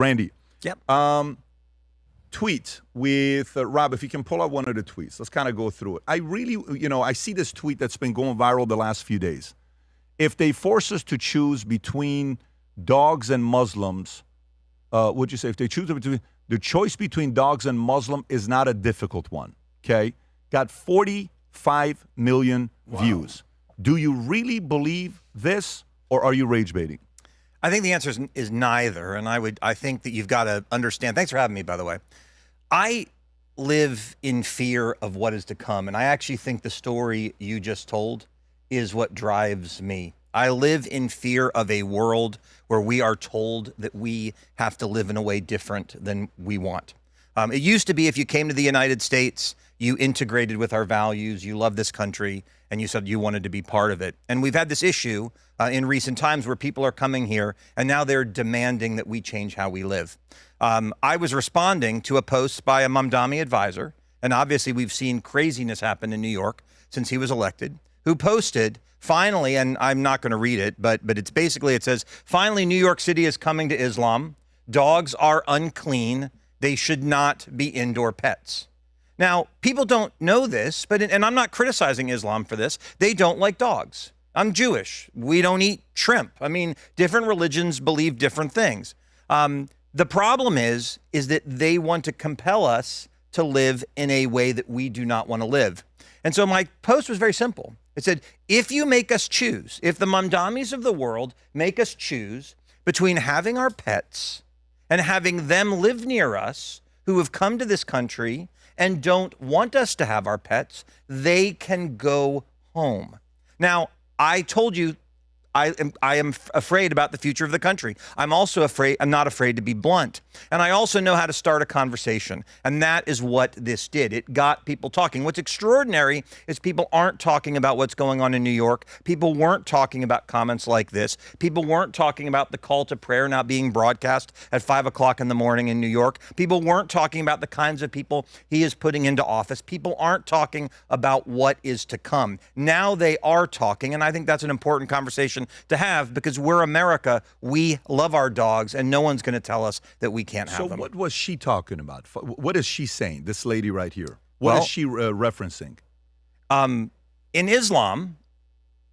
Randy. Yep. Tweet with Rob, if you can pull out one of the tweets. Let's kind of go through it. I really, I see this tweet that's been going viral the last few days. If they force us to choose between dogs and Muslims, would you say if they choose between the choice between dogs and Muslim is not a difficult one, okay? Got 45 million views. Do you really believe this, or are you rage baiting? I think the answer is neither, and I think that you've got to understand. Thanks for having me, by the way. I live in fear of what is to come, and I actually think the story you just told is what drives me. I live in fear of a world where we are told that we have to live in a way different than we want. It used to be if you came to the United States, you integrated with our values, you love this country, and you said you wanted to be part of it. And we've had this issue in recent times where people are coming here, and now they're demanding that we change how we live. I was responding to a post by a Mamdani advisor, and obviously we've seen craziness happen in New York since he was elected, who posted, finally, and I'm not going to read it, but it's basically, it says, finally, New York City is coming to Islam. Dogs are unclean. They should not be indoor pets. Now, people don't know this, and I'm not criticizing Islam for this. They don't like dogs. I'm Jewish. We don't eat shrimp. I mean, different religions believe different things. The problem is that they want to compel us to live in a way that we do not want to live. And so my post was very simple. It said, if you make us choose, if the Mamdanis of the world make us choose between having our pets and having them live near us who have come to this country and don't want us to have our pets, they can go home. Now, I told you I am afraid about the future of the country. I'm not afraid to be blunt. And I also know how to start a conversation. And that is what this did. It got people talking. What's extraordinary is people aren't talking about what's going on in New York. People weren't talking about comments like this. People weren't talking about the call to prayer not being broadcast at 5 o'clock in the morning in New York. People weren't talking about the kinds of people he is putting into office. People aren't talking about what is to come. Now they are talking, and I think that's an important conversation to have, because we're America. We love our dogs, and no one's going to tell us that we can't have them. So what was she talking about? What is she saying, this lady right here? What is she referencing? In Islam,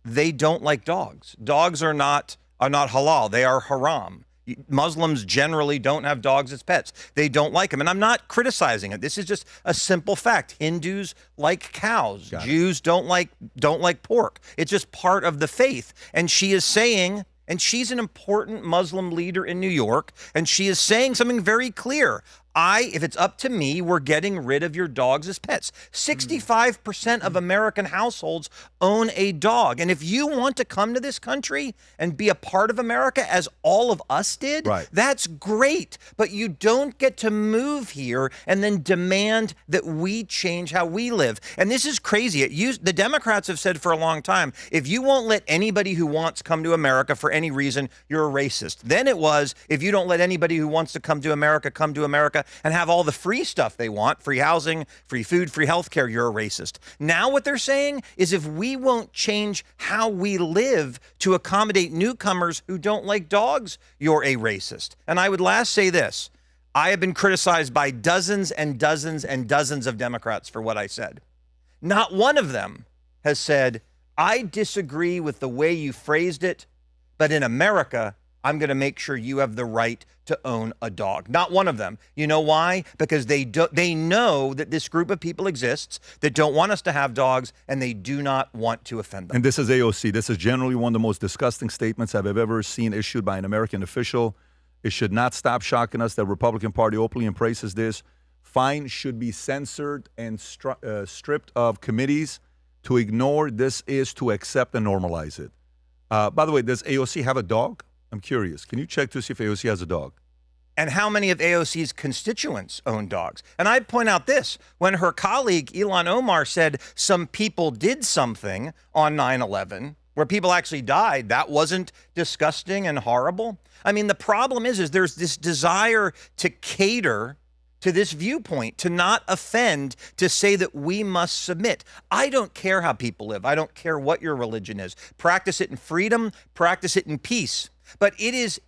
they don't like dogs. Dogs are not halal. They are haram. Muslims generally don't have dogs as pets. They don't like them. And I'm not criticizing it. This is just a simple fact. Hindus like cows. Jews don't like pork. It's just part of the faith. And she is saying, and she's an important Muslim leader in New York, and she is saying something very clear. If it's up to me, we're getting rid of your dogs as pets. 65% of American households own a dog. And if you want to come to this country and be a part of America, as all of us did, that's great. But you don't get to move here and then demand that we change how we live. And this is crazy. The Democrats have said for a long time, if you won't let anybody who wants come to America for any reason, you're a racist. Then it was, if you don't let anybody who wants to come to America and have all the free stuff they want, free housing, free food, free health care, you're a racist. Now what they're saying is if we won't change how we live to accommodate newcomers who don't like dogs, you're a racist. And I would last say this. I have been criticized by dozens and dozens and dozens of Democrats for what I said. Not one of them has said, I disagree with the way you phrased it, but in America, I'm going to make sure you have the right to own a dog. Not one of them. You know why? Because they know that this group of people exists that don't want us to have dogs, and they do not want to offend them. And this is AOC. This is generally one of the most disgusting statements I've ever seen issued by an American official. It should not stop shocking us that the Republican Party openly embraces this. Fine should be censored and stripped of committees. To ignore this is to accept and normalize it. By the way, does AOC have a dog? I'm curious. Can you check to see if AOC has a dog? And how many of AOC's constituents own dogs? And I'd point out this. When her colleague, Ilhan Omar, said some people did something on 9/11, where people actually died, that wasn't disgusting and horrible? I mean, the problem is there's this desire to cater to this viewpoint, to not offend, to say that we must submit. I don't care how people live. I don't care what your religion is. Practice it in freedom. Practice it in peace. But it is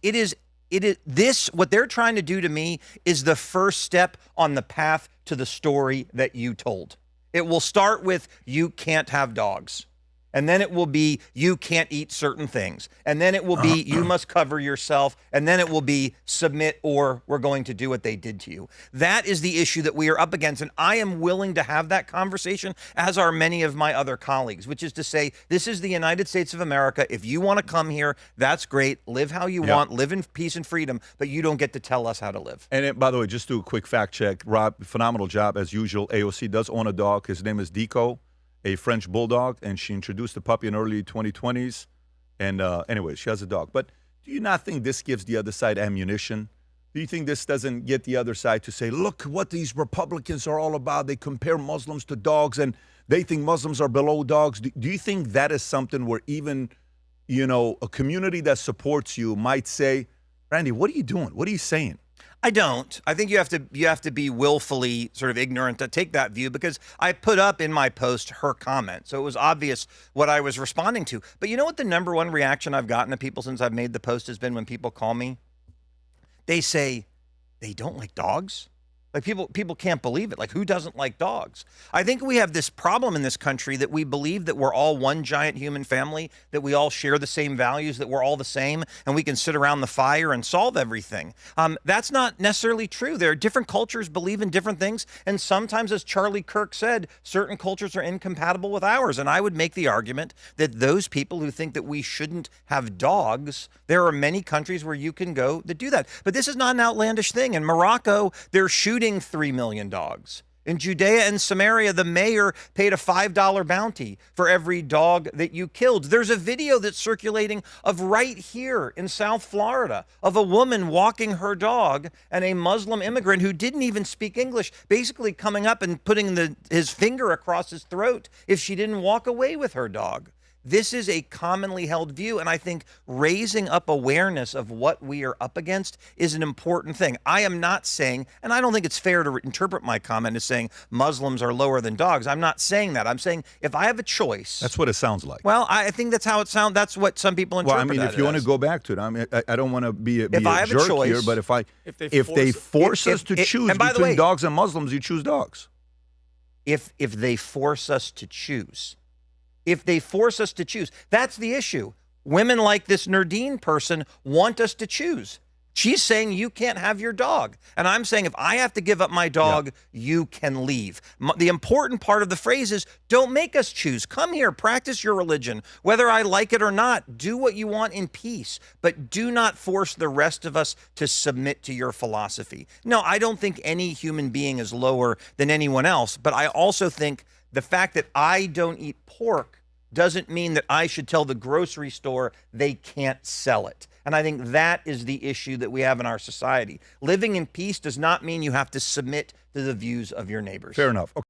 what they're trying to do to me is the first step on the path to the story that you told. It will start with you can't have dogs. And then it will be you can't eat certain things. And then it will be you must cover yourself. And then it will be submit or we're going to do what they did to you. That is the issue that we are up against. And I am willing to have that conversation, as are many of my other colleagues, which is to say, this is the United States of America. If you want to come here, that's great. Live how you want. Live in peace and freedom. But you don't get to tell us how to live. And by the way, just do a quick fact check. Rob, phenomenal job as usual. AOC does own a dog. His name is Deco, a French bulldog, and she introduced the puppy in early 2020s. And anyway, she has a dog. But do you not think this gives the other side ammunition? Do you think this doesn't get the other side to say, look what these Republicans are all about? They compare Muslims to dogs, and they think Muslims are below dogs. Do you think that is something where even, a community that supports you might say, Randy, what are you doing? What are you saying? I don't. I think you have to be willfully sort of ignorant to take that view, because I put up in my post her comment, so it was obvious what I was responding to. But you know what the number one reaction I've gotten to people since I've made the post has been? When people call me, they say they don't like dogs. Like people can't believe it. Like, who doesn't like dogs? I think we have this problem in this country that we believe that we're all one giant human family, that we all share the same values, that we're all the same, and we can sit around the fire and solve everything. That's not necessarily true. There are different cultures believe in different things, and sometimes, as Charlie Kirk said, certain cultures are incompatible with ours. And I would make the argument that those people who think that we shouldn't have dogs, there are many countries where you can go that do that. But this is not an outlandish thing. In Morocco, they're shooting 3 million dogs. In Judea and Samaria, the mayor paid a $5 bounty for every dog that you killed. There's a video that's circulating of right here in South Florida of a woman walking her dog and a Muslim immigrant who didn't even speak English, basically coming up and putting his finger across his throat if she didn't walk away with her dog. This is a commonly held view, and I think raising up awareness of what we are up against is an important thing. I am not saying, and I don't think it's fair to interpret my comment as saying Muslims are lower than dogs. I'm not saying that. I'm saying if I have a choice. That's what it sounds like. Well, I think that's how it sounds. That's what some people interpret. Well, I mean, if you want to go back to it, I mean, I don't want to be a jerk choice, here, but if they force us to choose between dogs and Muslims, you choose dogs. If they force us to choose. If they force us to choose, that's the issue. Women like this Nerdine person want us to choose. She's saying you can't have your dog. And I'm saying if I have to give up my dog, you can leave. The important part of the phrase is don't make us choose. Come here, practice your religion. Whether I like it or not, do what you want in peace. But do not force the rest of us to submit to your philosophy. No, I don't think any human being is lower than anyone else. But I also think the fact that I don't eat pork doesn't mean that I should tell the grocery store they can't sell it. And I think that is the issue that we have in our society. Living in peace does not mean you have to submit to the views of your neighbors. Fair enough. Okay.